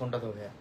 ফোনটা তো ভাইয়া।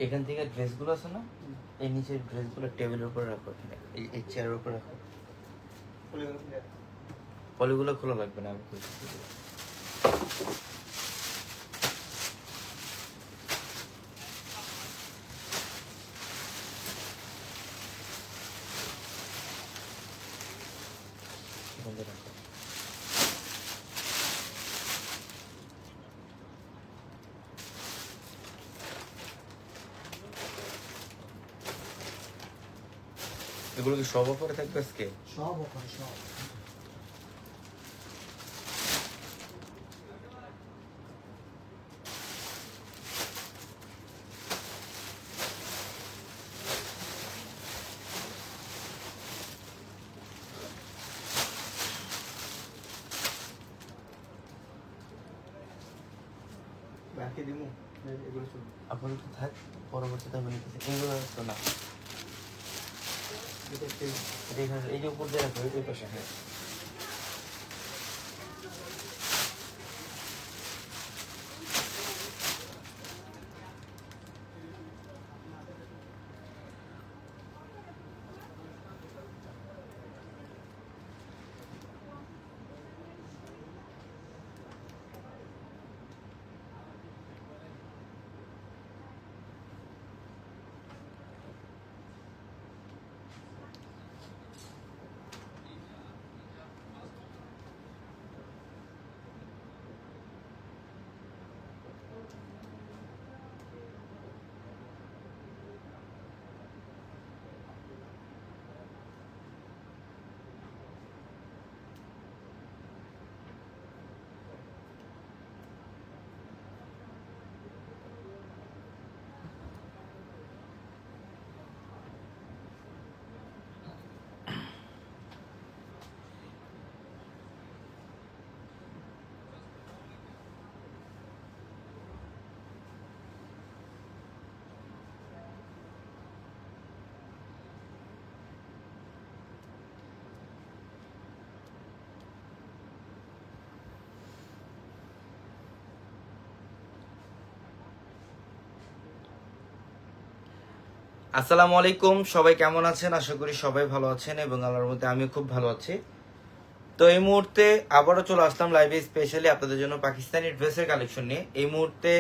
এখান থেকে ড্রেসগুলো আছে না, এই নিচের ড্রেসগুলো টেবিলের উপরে রাখো, এখানে এই চেয়ারের উপরে রাখো। পলিগুলো খোলা লাগবে না, আমি খুলছি। বন্ধ রাখো। এগুলো কি সব অফারে থাকবে আজকে? সব অফার, সব। বাকি দিমু এগুলো শুনুন, আপাতত থাক, পরবর্তীতে আমি নিতেছি। এগুলো তো না, এটা একটু এটা এখানে এই যে উপর দিয়ে রাখো, এই পাশে। হ্যাঁ, আসসালামু আলাইকুম, সবাই কেমন আছেন? আশা করি সবাই ভালো আছেন এবং আল্লাহর মধ্যে আমিও খুব ভালো আছি। তো এই মুহূর্তে আবারও চলে আসলাম লাইভে, স্পেশালি আপনাদের জন্য পাকিস্তানি ড্রেসের কালেকশন নিয়ে। এই মুহূর্তে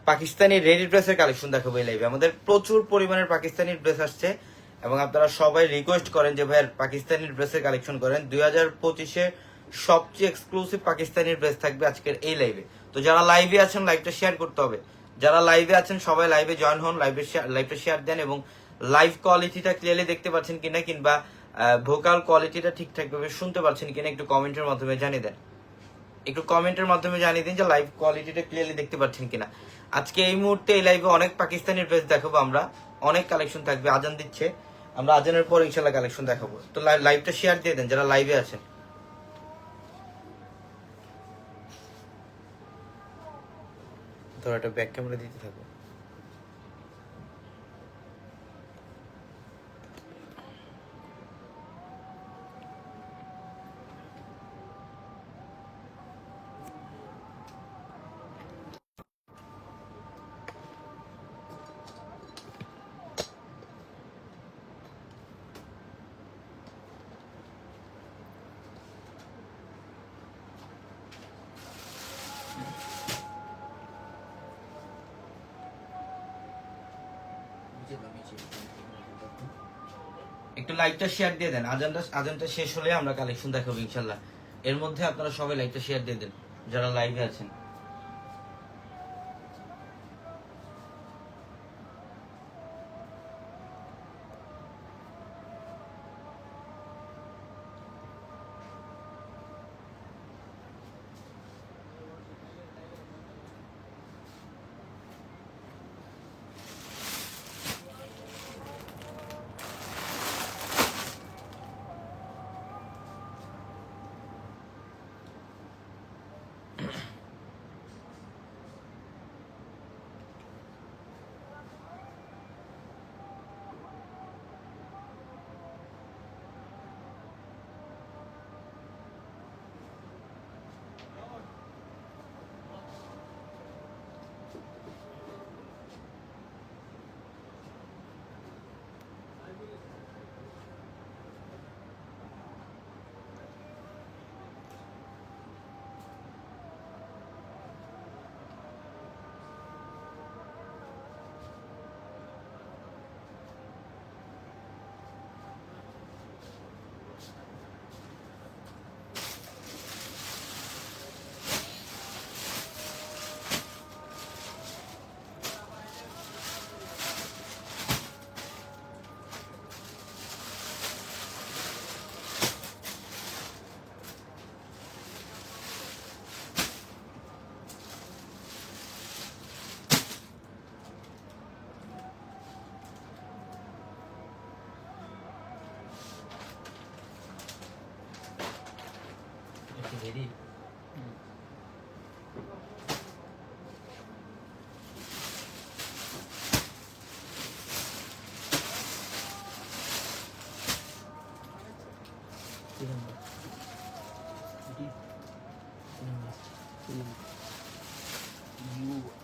পাকিস্তানি রেডি ড্রেসের কালেকশন দেখাবো এই লাইভে। আমাদের প্রচুর পরিমাণের পাকিস্তানি ড্রেস আসছে এবং আপনারা সবাই রিকোয়েস্ট করেন যে ভাইয়ার পাকিস্তানি ড্রেসের কালেকশন করেন। 2025-এ সবচেয়ে এক্সক্লুসিভ পাকিস্তানি ড্রেস থাকবে আজকের এই লাইভে। তো যারা লাইভে আছেন লাইভটা শেয়ার করতে হবে, যারা লাইভে আছেন সবাই লাইভে জয়েন হন, লাইভটা শেয়ার দেন এবং লাইভ কোয়ালিটিটা ক্লিয়ারলি দেখতে পাচ্ছেন কিনা কিংবা ভোকাল কোয়ালিটিটা ঠিকঠাক ভাবে শুনতে পাচ্ছেন কিনা একটু কমেন্টের মাধ্যমে জানিয়ে দেন। একটু কমেন্টের মাধ্যমে জানিয়ে দিন যে লাইভ কোয়ালিটিটা ক্লিয়ারলি দেখতে পাচ্ছেন কিনা। আজকে এই মুহূর্তে এই লাইভে অনেক পাকিস্তানি ড্রেস দেখাবো আমরা, অনেক কালেকশন থাকবে। আজান দিচ্ছে, আমরা আজানের পর ইনশাল্লাহ কালেকশন দেখাবো। তো লাইভটা শেয়ার দিয়ে দেন যারা লাইভে আছেন। ধরো একটা ব্যাক ক্যামেরা দিতে থাকো। একটু লাইভটা শেয়ার দিয়ে দেন। আজানটা শেষ হলে আমরা কালেকশন দেখাবো ইনশাল্লাহ। এর মধ্যে আপনারা সবাই লাইভটা শেয়ার দিয়ে দেন যারা লাইভে আছেন। Very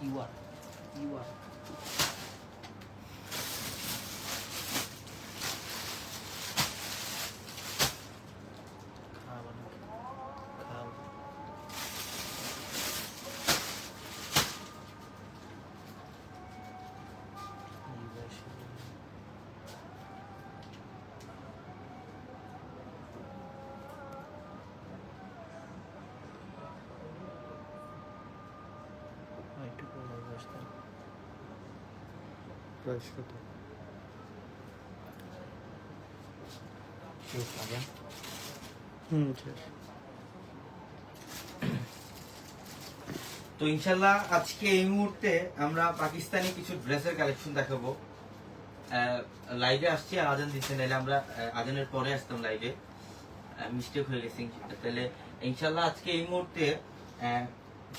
You are. প্রাইস কত? শেষ হবে। শেষ। তো ইনশাল্লাহ আজকে এই মুহূর্তে আমরা পাকিস্তানি কিছু ড্রেসের কালেকশন দেখাবো। লাইভে আসছি, আজান দিচ্ছে, নাহলে আমরা আজানের পরে আসতাম লাইভে, মিস্টেক হয়ে গেছে। তাহলে ইনশাল্লাহ আজকে এই মুহূর্তে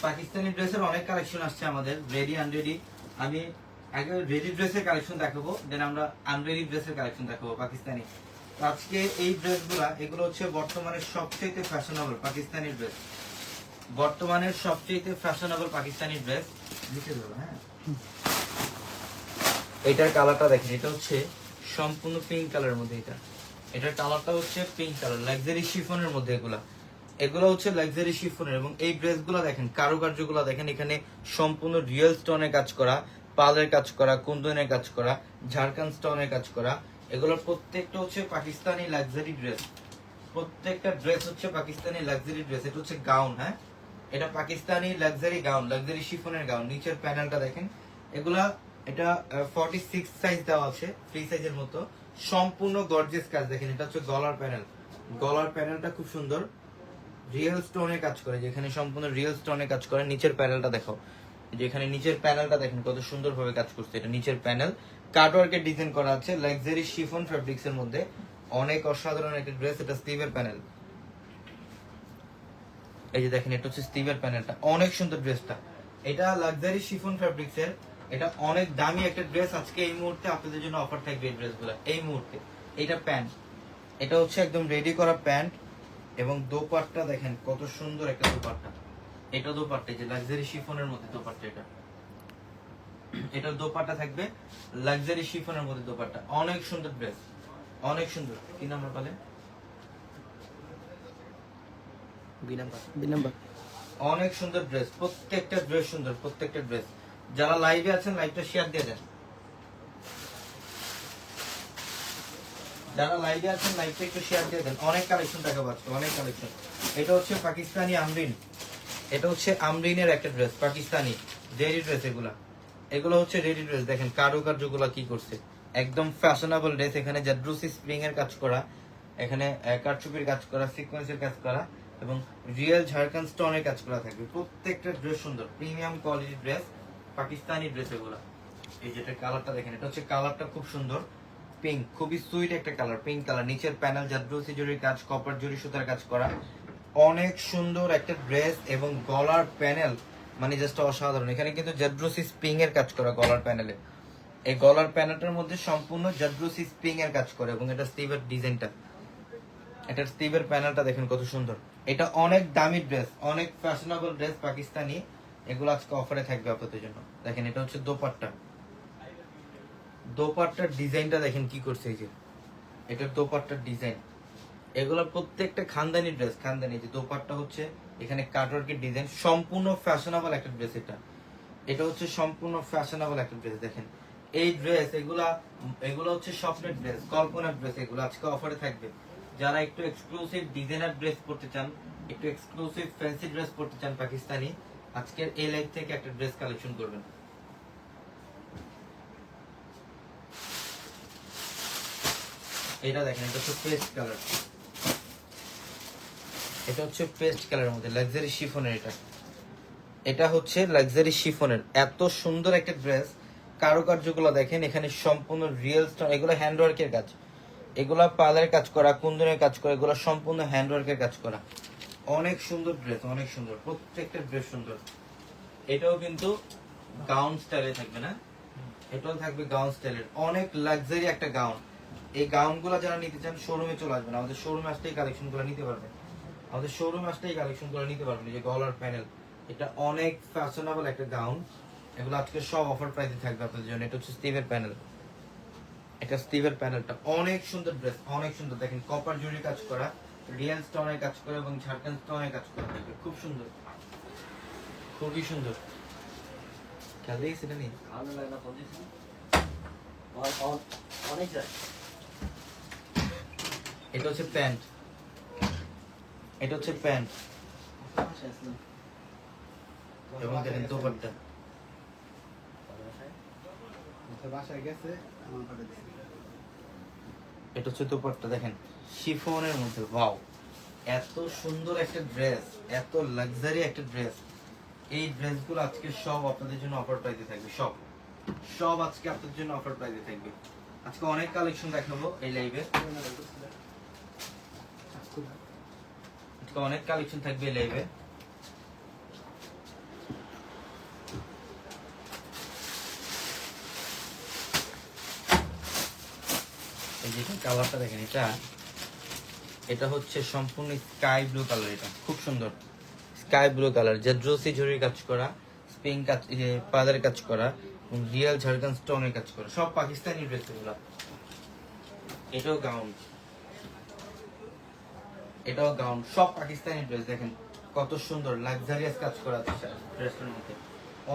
পাকিস্তানি ড্রেসের অনেক কালেকশন আসছে আমাদের, রেডি আনরেডি। আমি আগে রেডি ড্রেসের কালেকশন দেখাবো, দেন আমরা আনরেডি ড্রেসের কালেকশন দেখাবো পাকিস্তানি। তো আজকে এই ড্রেসগুলা, এগুলো হচ্ছে বর্তমানে সবচেয়ে ফ্যাশনেবল পাকিস্তানি ড্রেস, বর্তমানের সবচেয়ে ফ্যাশনেবল পাকিস্তানি ড্রেস। লিখে দেবো, হ্যাঁ। এটার কালারটা দেখেন, এটা হচ্ছে সম্পূর্ণ পিঙ্ক কালারের মধ্যে। এটার কালারটা হচ্ছে পিঙ্ক কালার, লাক্সারি শিফনের মধ্যে। এগুলো হচ্ছে লাক্সারি শিফনের, এবং এই ড্রেসগুলো দেখেন, কারুকার্যগুলো দেখেন, এখানে সম্পূর্ণ রিয়েল স্টোনের কাজ করা, পালের কাজ করা, কুন্দনের কাজ করা, ঝাড়খান্ড স্টোনের কাজ করা। এগুলোর প্রত্যেকটা হচ্ছে পাকিস্তানি লাক্সারি ড্রেস, প্রত্যেকটা ড্রেস হচ্ছে পাকিস্তানি লাক্সারি ড্রেস। এটা হচ্ছে গাউন, হ্যাঁ, এটা পাকিস্তানি লাক্সারি গাউন, লাক্সারি শিফনের গাউন। নিচের প্যানেলটা দেখেন, এগুলা এটা 46 সাইজ দেওয়া আছে, ফ্রি সাইজের মতো, সম্পূর্ণ গর্জিয়াস কাজ। দেখেন, এটা হচ্ছে গলার প্যানেল, গলার প্যানেলটা খুব সুন্দর, রিয়েল স্টোনে কাজ করে, যেখানে সম্পূর্ণ রিয়েল স্টোনে কাজ করে। নিচের প্যানেলটা দেখো, যেখানে নিচের প্যানেলটা দেখেন কত সুন্দর ভাবে কাজ করছে। এটা নিচের প্যানেল, কাটওয়ার্কের ডিজাইন করা আছে লাক্সারি শিফন ফ্যাব্রিক্স এর মধ্যে, অনেক অসাধারণ একটা ড্রেস। এটা স্টিভের প্যানেল, এই যে দেখেন, এটা হচ্ছে স্টিভের প্যানেলটা, অনেক সুন্দর ড্রেসটা। এটা লাক্সারি শিফন ফ্যাব্রিক্স এর, এটা অনেক দামি একটা ড্রেস। আজকে এই মুহূর্তে আপনাদের জন্য অফার থাকবে এই ড্রেসগুলো এই মুহূর্তে। এটা প্যান্ট, এটা হচ্ছে একদম রেডি করা প্যান্ট, এবং দোপাট্টা দেখেন কত সুন্দর একটা দোপাট্টা। এটা দোপাট্টা, যে লাক্সারি শিফনের মধ্যে দোপাট্টা, এটার দোপাট্টা থাকবে লাক্সারি শিফনের মধ্যে দোপাট্টা। অনেক সুন্দর ড্রেস, অনেক সুন্দর। কি নাম্বার পালে? অনেক সুন্দর ড্রেস, প্রত্যেকটা ড্রেস সুন্দর, প্রত্যেকটা ড্রেস। যারা লাইভে আছেন লাইভটা শেয়ার দিয়ে দেন, যারা লাইভে আছেন লাইভটা একটু শেয়ার দিয়ে দেন। অনেক কালেকশন দেখা পাচ্ছে, অনেক কালেকশন। এটা হচ্ছে পাকিস্তানি আমরিন, এটা হচ্ছে আমরিনের একটা ড্রেস, পাকিস্তানি রেডি ড্রেস। এগুলো হচ্ছে রেডি ড্রেস। দেখেন কারুকার্যগুলো কি করছে, একদম ফ্যাশনেবল ড্রেস। এখানে জাদ্রুসি স্প্রিং এর কাজ করা, এখানে কারচুপির কাজ করা, সিকোয়েন্সের কাজ করা, এবং রিয়েল ঝাড়খান্ড স্টোনের কাজ করা থাকবে। প্রত্যেকটা ড্রেস সুন্দর, premium quality dress, Pakistani dress এগুলো। এই যেটা কালারটা দেখেন, এটা হচ্ছে কালারটা খুব সুন্দর, পিঙ্ক, খুবই সুইট একটা কালার, পিঙ্ক কালার। নিচের প্যানেল জাদ্রুসি জরির কাজ, কপার জরি সুতার কাজ করা, অনেক সুন্দর একটা ড্রেস। এবং গলার প্যানেল মানে জাস্ট অসাধারণ। এখানে কিন্তু জাদ্রুসি স্প্রিং এর কাজ করা গলার প্যানেলে, এই গলার প্যানেলটার মধ্যে সম্পূর্ণ জাদ্রুসি স্প্রিং এর কাজ করে। এবং এটা স্টিভের ডিজাইনটা, এটা স্টিভের প্যানেলটা দেখেন কত সুন্দর। এটা অনেক দামি ড্রেস, অনেক ফ্যাশনেবল ড্রেস পাকিস্তানি। এগুলো আজকে অফারে থাকবে আপনাদের জন্য। দেখেন, এটা হচ্ছে দোপাট্টা, দোপাট্টার ডিজাইনটা দেখেন কি করছে। এই যে এটার দোপাট্টার ডিজাইন, এগুলো প্রত্যেকটা খানদানি ড্রেস, খানদানি। যে দোপাট্টা হচ্ছে এখানে কাটওয়ার্কের ডিজাইন, সম্পূর্ণ ফ্যাশনেবল একটা ড্রেস। এটা হচ্ছে সম্পূর্ণ ফ্যাশনেবল একটা ড্রেস। দেখেন এই ড্রেস, এগুলো হচ্ছে স্বপ্নের ড্রেস, কল্পনার ড্রেস। এগুলো আজকে অফারে থাকবে। যারা একটু এক্সক্লুসিভ ডিজাইনার ড্রেস পড়তে চান, একটু এক্সক্লুসিভ ফ্যান্সি ড্রেস পড়তে চান পাকিস্তানি, আজকের এই লাইভ থেকে একটা ড্রেস কালেকশন করবেন। এটা দেখেন, এটা হচ্ছে পেস্ট কালার, এটা হচ্ছে পেস্ট কালারের মধ্যে লাক্সারি শিফনের। এটা হচ্ছে লাক্সারি শিফনের, এত সুন্দর একটা ড্রেস। কারুকার্যগুলো দেখেন, এখানে সম্পূর্ণ রিয়েল স্টোন, এগুলো হ্যান্ডওয়ার্কের কাজ, এগুলো পালের কাজ করা, কুন্দনের কাজ করা, এগুলো সম্পূর্ণ হ্যান্ডওয়ার্কের কাজ করা। অনেক সুন্দর ড্রেস, অনেক সুন্দর, প্রত্যেকটা ড্রেস সুন্দর। এটাও কিন্তু গাউন স্টাইলে থাকবে না, এটাও থাকবে গাউন স্টাইলের, অনেক লাক্সারি একটা গাউন। এই গাউনগুলো যারা নিতে চান শোরুমে চলে আসবেন, আমাদের শোরুমে আসলেই কালেকশনগুলো নিতে পারবেন, আমাদের শোরুমে আসলেই কালেকশনগুলো নিতে পারবেন। এই যে গলার প্যানেল, এটা অনেক ফ্যাশনেবল একটা গাউন, এগুলো আজকে সব অফার প্রাইসে থাকবে আপনাদের জন্য। এটা হচ্ছে স্টিভের প্যানেল, এটা স্টিভের প্যানেলটা অনেক সুন্দর ড্রেস, অনেক সুন্দর। দেখেন কপার জুড়ি কাজ করা, রিয়েল স্টোনের কাজ করা এবং ঝাড়খান্ড স্টোনের কাজ করা থাকবে, খুব সুন্দর, খুবই সুন্দর। খেয়াল দেখি সেটা নিয়ে ভালো লাগে না পজিশন অনেক যায়। এটা হচ্ছে প্যান্ট, এটা হচ্ছে প্যান্ট এবং দেখেন দোপাট্টা। বাসায় গেছে আমার পাঠিয়ে দিচ্ছে। এটা হচ্ছে দোপাট্টা, দেখেন শিফনের মধ্যে, ওয়াও, এত সুন্দর একটা ড্রেস, এত লাক্সারি একটা ড্রেস। এই ড্রেসগুলো আজকে সব আপনাদের জন্য অফার প্রাইসে থাকবে, সব সব আজকে আপনাদের জন্য অফার প্রাইসে থাকবে। আজকে অনেক কালেকশন দেখাবো এই লাইভে, আজকে অনেক কালেকশন থাকবে এই লাইভে। এই যে কালারটা দেখেন, এটা এটা হচ্ছে সম্পূর্ণ স্কাই ব্লু কালার, এটা খুব সুন্দর স্কাই ব্লু কালার, জাদ্রোসি জরির কাজ করা, স্প্রিং কাজ, পাদার কাজ করা, রিয়েল ঝাড়খান্ড স্টোনের কাজ করা, সব পাকিস্তানি ড্রেস এগুলো। এটাও গাউন, এটাও গাউন, সব পাকিস্তানি ড্রেস। দেখেন কত সুন্দর লাক্সারিয়াস কাজ করা আছে ড্রেসের মধ্যে,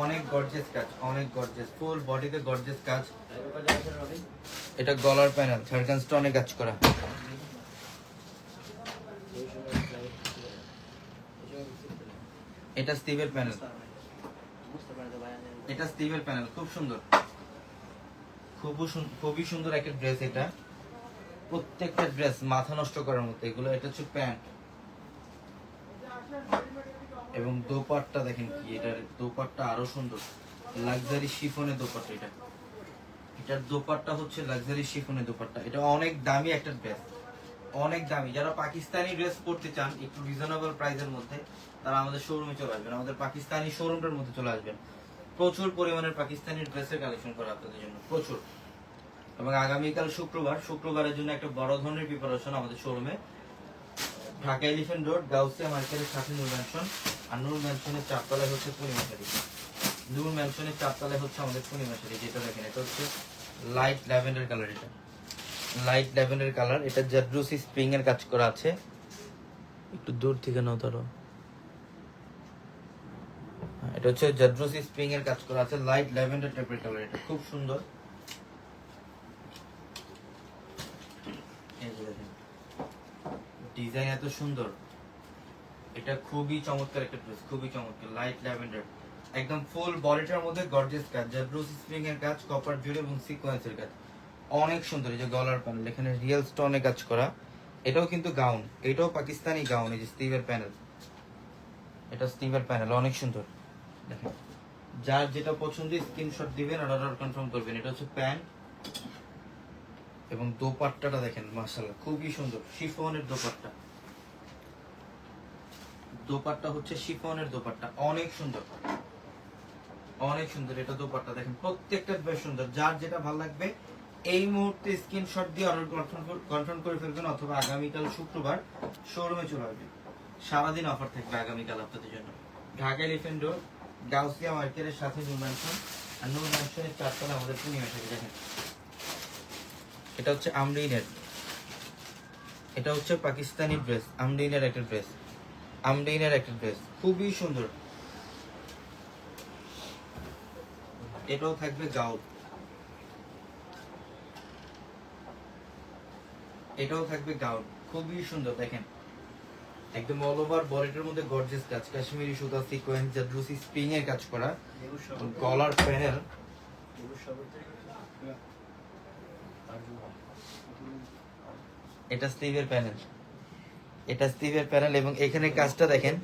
অনেক গর্জিয়াস কাজ, অনেক গর্জিয়াস, ফুল বডিতে গর্জিয়াস কাজ। এটা গলার প্যানেল ঝাড়খান্ড স্টোনে কাজ করা, এটা স্টিভের প্যানেল, এটা স্টিভের প্যানেল, খুব সুন্দর, খুবই সুন্দর একটা ড্রেস। এটা প্রত্যেকটা ড্রেস মাথা নষ্ট করার মতো এগুলো। এটা হচ্ছে প্যান্ট এবং দোপাট্টা দেখেন কি, এটার দোপাট্টা আরো সুন্দর, লাক্সারি শিফনের দোপাট্টা। এটা এটার দোপাট্টা হচ্ছে লাক্সারি শিফনের দোপাট্টা। এটা অনেক দামি একটা ড্রেস, অনেক দামি। যারা পাকিস্তানি ড্রেস পরতে চান একটু রিজনেবল প্রাইসের মধ্যে, তারা আমাদের শোরুমে চলে আসবেন, আমাদের পাকিস্তানি শোরুমটার মধ্যে চলে আসবেন। প্রচুর পরিমাণের পাকিস্তানি ড্রেসের কালেকশন করা আপনাদের জন্য, প্রচুর। এবং আগামীকাল শুক্রবার, শুক্রবারের জন্য একটা বড় ধরনের প্রিপারেশন আমাদের শোরুমে, ঢাকা এলিফ্যান্ট রোড গাউসিয়া মার্কেটের সাথে নূর ম্যানশন, আর নূর ম্যানশনের চারতলায় হচ্ছে পূর্ণিমা শাড়ি। নূর ম্যানশনের চারতলায় হচ্ছে আমাদের পূর্ণিমা শাড়ি। যেটা দেখেন এটা হচ্ছে লাইট ল্যাভেন্ডার কালার, এটা লাইট ল্যাভেন্ডার কালার, এটা জাদ্রুসি স্প্রিং এর কাজ করা আছে। একটু দূর থেকে নাও ধরো, এটা হচ্ছে জাদ্রুসি স্প্রিং এর কাজ করা আছে, লাইট ল্যাভেন্ডার টাইপের কালার, এটা খুব সুন্দর। এই যে দেখেন ডিজাইন এত সুন্দর, এটা খুবই চমৎকার একটা ড্রেস, খুবই চমৎকার, লাইট ল্যাভেন্ডার, একদম ফুল বডিটার মধ্যে গর্জিয়াস কাজ, জাদ্রুসি স্প্রিং এর কাজ, কপার জুড়ে এবং সিকোয়েন্সের কাজ, অনেক সুন্দর। এই যে গলার প্যানেল, এখানে রিয়েল স্টোনে কাজ করা, এটাও কিন্তু গাউন, এটাও পাকিস্তানি গাউন। এই যে স্টিভের প্যানেল, এটা স্টিভের প্যানেল, অনেক সুন্দর। দেখেন যার যেটা পছন্দ স্ক্রিনশট দিবেন আর অর্ডার কনফার্ম করবেন। এটা হচ্ছে প্যান্ট এবং দোপাট্টাটা দেখেন মাশাআল্লাহ খুবই সুন্দর, শিফনের দোপাট্টা, দোপাট্টা হচ্ছে শিফনের দোপাট্টা, অনেক সুন্দর, অনেক সুন্দর। এটা দোপাট্টা দেখেন প্রত্যেকটা বেশ সুন্দর। যার যেটা ভালো লাগবে এই মুহূর্তে স্ক্রিনশট দিয়ে অর্ডার কনফার্ম করে ফেলবেন, অথবা আগামীকাল শুক্রবার শোরুমে চলে আসবেন। সারাদিন অফার থাকবে আগামীকাল আপনাদের জন্য। ঢাকা এলিফ্যান্ট রোড গাউসিয়া মার্কেটের সাথে নূর ম্যানশন, আর নূর ম্যানশনের চারতলা আমাদের পূর্ণিমা শাড়ি। দেখেন এটা হচ্ছে আমরিনের, এটা হচ্ছে পাকিস্তানি ড্রেস, আমরিনের একটা ড্রেস, আমরিনের একটা ড্রেস, খুবই সুন্দর। এটাও থাকবে গাউন, এটাও থাকবে গাউন, খুবই সুন্দর। দেখেন একদম অল ওভার বডিটার মধ্যে গর্জিয়াস কাজ, কাশ্মীরি সুতা, সিকোয়েন্স, জাদ্রুসি স্প্রিং এর কাজ করা, গলার প্যানেল, এটা স্টিভের প্যানেল, এটা স্টিভের প্যানেল এবং এখানে কাজটা দেখেন,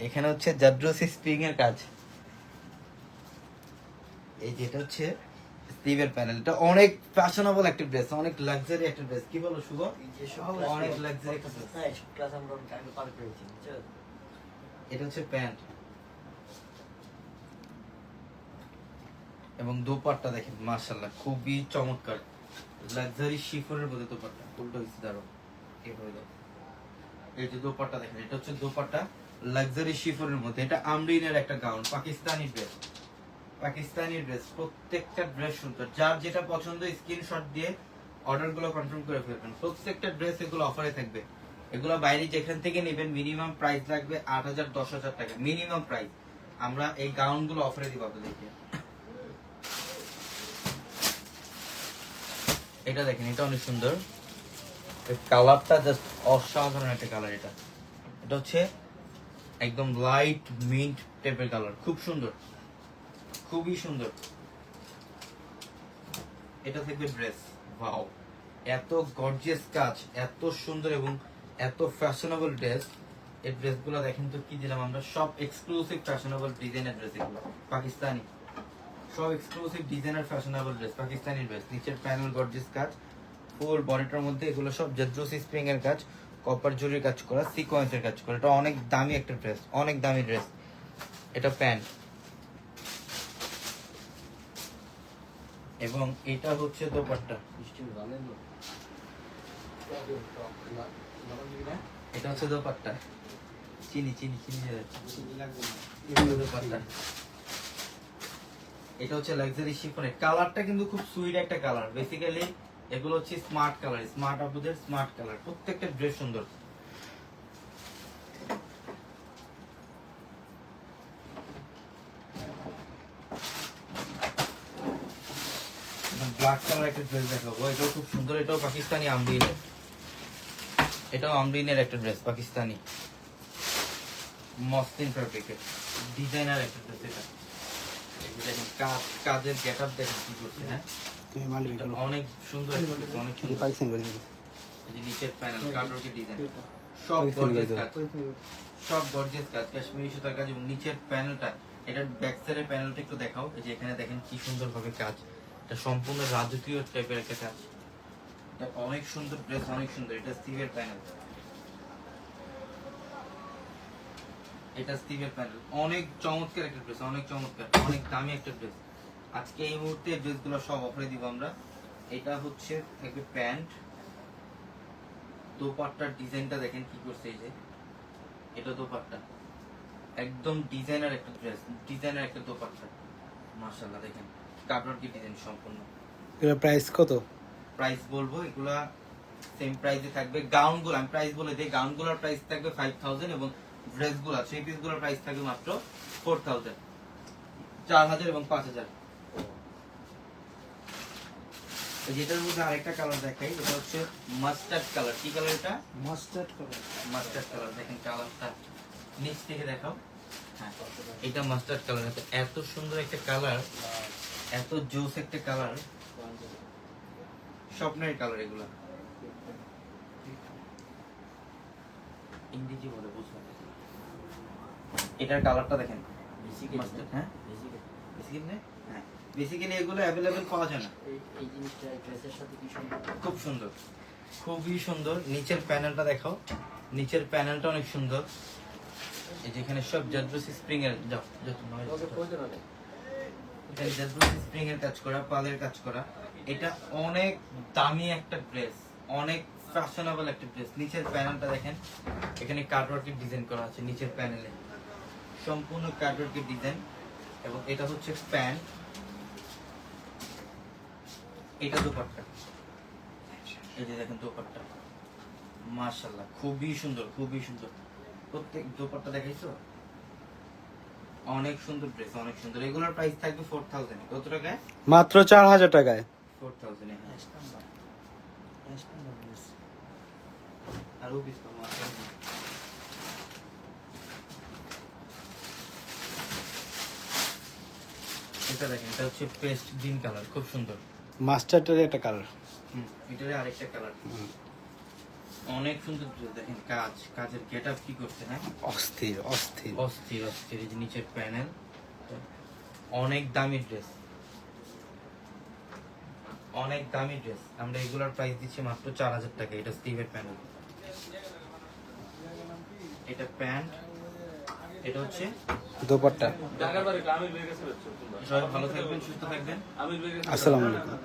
এখানে হচ্ছে জাদ্রুসি স্প্রিং এর কাজ। এই যেটা হচ্ছে স্লিভের প্যানেল, এটা অনেক ফ্যাশনেবল একটা ড্রেস, অনেক লাক্সারি একটা ড্রেস। কি বলো শুভ? অনেক লাক্সারি একটা dress। এটা হচ্ছে প্যান্ট এবং দোপাট্টা দেখেন মাশাআল্লাহ খুবই চমৎকার, লাক্সারি শিফনের মধ্যে দোপাট্টা। উল্টো হইছে দাঁড়ো, এভাবে দাও। এই যে দোপাট্টা দেখেন, এটা হচ্ছে দোপাট্টা লাক্সারি শিফনের মধ্যে। এটা আমরিনের একটা gown, Pakistani dress, Pakistani dress. প্রত্যেকটা ড্রেস সুন্দর, যার যেটা পছন্দ স্ক্রিনশট দিয়ে অর্ডার গুলো কনফার্ম করে ফেলবেন। প্রত্যেকটা ড্রেস এগুলো অফারে থাকবে। এগুলো বাইরে যেখান থেকে নেবেন মিনিমাম প্রাইস লাগবে 8,000 10,000 টাকা মিনিমাম প্রাইস। আমরা এই গাউন গুলো অফারে দিব আপনাদেরকে। এটা দেখেন, এটা অনেক সুন্দর, কালারটা জাস্ট অসাধারণ একটা কালার। এটা এটা হচ্ছে একদম লাইট মিন্ট টাইপের কালার, খুব সুন্দর, খুবই সুন্দর। এটা থাকবে ড্রেস, ওয়াও, এত গর্জিয়াস কাজ, এত সুন্দর এবং এত ফ্যাশনেবল ড্রেস। এই ড্রেসগুলো দেখেন তো কি দিলাম আমরা, সব এক্সক্লুসিভ ফ্যাশনেবল ডিজাইনের ড্রেস এগুলো, পাকিস্তানি, সব exclusive designer fashionable dress, Pakistani dress. নিচের প্যানেল গর্জিয়াস কাজ, ফুল বডিটার মধ্যে এগুলো সব জেদ্রোসি স্প্রিং এর কাজ, কপার জরির কাজ করা, সিকোয়েন্সের কাজ করা। এটা অনেক দামি একটা ড্রেস, অনেক দামি ড্রেস। এটা প্যান্ট এবং এটা হচ্ছে দোপাট্টা। এটা হচ্ছে দোপাট্টা, চিনি চিনি চিনি দিয়ে যাচ্ছে। এটা হচ্ছে দোপাট্টা। এটা হচ্ছে লাক্সারি শিফনের কালারটা কিন্তু খুব সুইট একটা কালার। বেসিক্যালি এগুলো হচ্ছে স্মার্ট কালার, স্মার্ট আপুদের স্মার্ট কালার। প্রত্যেকটা ড্রেস সুন্দর। ব্ল্যাক কালার একটা ড্রেস দেখাবো, এটাও খুব সুন্দর, এটাও পাকিস্তানি আমরিনের, এটাও আমরিনের একটা ড্রেস, পাকিস্তানি মসলিন ফ্যাব্রিকের ডিজাইনার একটা ড্রেস। এটা দেখেন কাজের গেটআপ দেখেন কি করছে। হ্যাঁ তুমি মালিক এটা অনেক সুন্দর একটা dress, অনেক সুন্দর। পাকিস্তান করে দিবি এই যে নিচের প্যানেল কাটওয়ার্কের ডিজাইন, সব গর্জিয়াস কাজ, সব গর্জিয়াস কাজ, কাশ্মীরি সুতার কাজ। এবং নিচের প্যানেলটা, এটার ব্যাক সাইডের প্যানেলটা একটু দেখাও। এই যে এখানে দেখেন কি সুন্দর ভাবে কাজ, এটা সম্পূর্ণ রাজকীয় টাইপের একটা কাজ। এটা অনেক সুন্দর ড্রেস, অনেক সুন্দর। এটা স্টিভের প্যানেল, এটা স্টিভের প্যানেল, অনেক চমৎকার একটা ড্রেস, অনেক চমৎকার, অনেক দামি একটা ড্রেস। আজকে এই মুহূর্তে ড্রেসগুলো সব অফারে দিব আমরা। এটা হচ্ছে একটা প্যান্ট, দোপাট্টার ডিজাইনটা দেখেন কি করছে। এই যে এটা দোপাট্টা, একদম ডিজাইনার একটা ড্রেস, ডিজাইনার একটা দোপাট্টা, মাশাআল্লাহ। দেখেন কাপড় কি ডিজাইন সম্পূর্ণ। এর প্রাইস কত? প্রাইস বলবো, এগুলা সেম প্রাইসে থাকবে। গাউনগুলো আমি প্রাইস বলে দিই, গাউনগুলোর প্রাইস থাকবে 5000 এবং ড্রেসগুলো থ্রি পিসগুলোর প্রাইস থাকবে মাত্র 4000, 4000 এবং 5000। যেটার মধ্যে আরেকটা কালার দেখাই, এটা হচ্ছে মাস্টার্ড কালার। কি কালার এটা? Mustard colour. Mustard colour. দেখেন কালারটা নিচ থেকে দেখাও। হ্যাঁ এটা মাস্টার্ড কালার। এত সুন্দর একটা কালার, এত জোস একটা কালার, স্বপ্নের কালার এগুলা। ইংরেজি বলে বুঝলাম। এটার কালারটা দেখেন, মাস্টার্ড। হ্যাঁ বেসিক্যালি, হ্যাঁ বেসিক্যালি এগুলো অ্যাভেলেবেল পাওয়া যায় না। এই জিনিসটা ড্রেসের সাথে কি সম্পর্ক? খুব সুন্দর, খুবই সুন্দর। নিচের প্যানেলটা দেখাও, নিচের প্যানেলটা অনেক সুন্দর। এই যেখানে সব জাদ্রোসি স্প্রিং এর জাদ্রোসি স্প্রিং এর কাজ করা, পালের কাজ করা। এটা অনেক দামি একটা ড্রেস, অনেক ফ্যাশনেবল একটা ড্রেস। নিচের প্যানেলটা দেখেন, এখানে কাটওয়ার্কের ডিজাইন করা আছে নিচের প্যানেলে, সম্পূর্ণ কাটওয়ার্কের ডিজাইন। এবং এটা হচ্ছে প্যান্ট, এটা দোপাট্টা। এই যে দেখেন দোপাট্টা, মাশাআল্লাহ খুবই সুন্দর, খুবই সুন্দর। প্রত্যেক দোপাট্টা দেখাইছো, অনেক সুন্দর ড্রেস, অনেক সুন্দর। এগুলোর প্রাইস থাকবে 4000। কত টাকায়? মাত্র 4000 টাকায়। 4000 এ। হ্যাঁ আরো পিস পাবো। এটা দেখেন, এটা হচ্ছে পেস্ট গ্রিন কালার, খুব সুন্দর। মাস্টার্ডের একটা কালার। এটারে আরেকটা কালার, অনেক সুন্দর ড্রেস। দেখেন কাজ, কাজের গেটআপ কি করছে। হ্যাঁ অস্থির অস্থির। অস্থির অস্থির। এই যে নিচের প্যানেল, অনেক দামি ড্রেস। অনেক দামি ড্রেস, আমরা রেগুলার প্রাইস দিচ্ছি মাত্র 4000 টাকা। এটা স্টিভের প্যান্ট, এটা প্যান্ট, এটা হচ্ছে দোপাট্টা। সবাই ভালো থাকবেন, সুস্থ থাকবেন। আসসালামু আলাইকুম।